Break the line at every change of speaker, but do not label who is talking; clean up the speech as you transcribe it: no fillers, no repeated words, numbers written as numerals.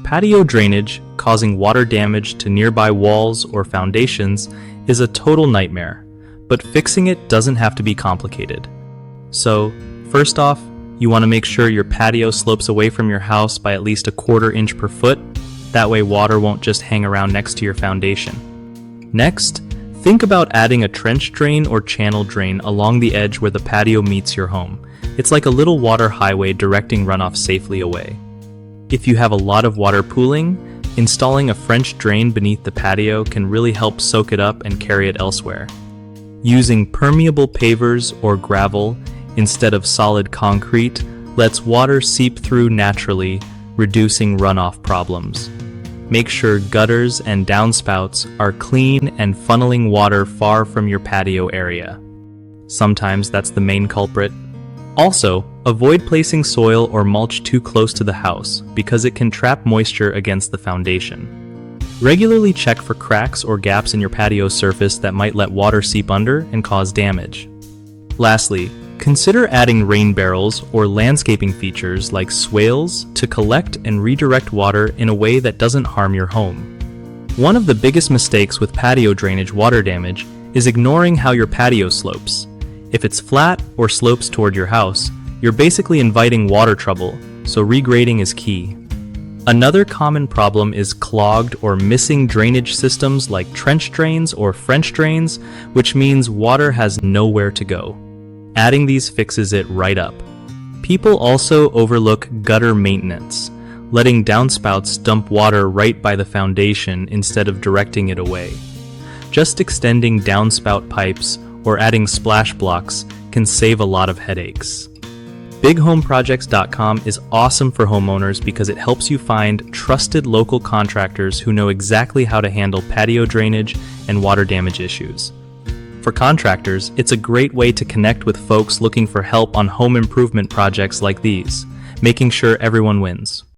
Patio drainage, causing water damage to nearby walls or foundations, is a total nightmare, but fixing it doesn't have to be complicated. So, first off, you want to make sure your patio slopes away from your house by at least 1/4 inch per foot. That way water won't just hang around next to your foundation. Next, think about adding a trench drain or channel drain along the edge where the patio meets your home. It's like a little water highway directing runoff safely away. If you have a lot of water pooling, installing a French drain beneath the patio can really help soak it up and carry it elsewhere. Using permeable pavers or gravel instead of solid concrete lets water seep through naturally, reducing runoff problems. Make sure gutters and downspouts are clean and funneling water far from your patio area. Sometimes that's the main culprit. Also, avoid placing soil or mulch too close to the house because it can trap moisture against the foundation. Regularly check for cracks or gaps in your patio surface that might let water seep under and cause damage. Lastly, consider adding rain barrels or landscaping features like swales to collect and redirect water in a way that doesn't harm your home. One of the biggest mistakes with patio drainage water damage is ignoring how your patio slopes. If it's flat or slopes toward your house, you're basically inviting water trouble, so regrading is key. Another common problem is clogged or missing drainage systems like trench drains or French drains, which means water has nowhere to go. Adding these fixes it right up. People also overlook gutter maintenance, letting downspouts dump water right by the foundation instead of directing it away. Just extending downspout pipes or adding splash blocks can save a lot of headaches. BigHomeProjects.com is awesome for homeowners because it helps you find trusted local contractors who know exactly how to handle patio drainage and water damage issues. For contractors, it's a great way to connect with folks looking for help on home improvement projects like these, making sure everyone wins.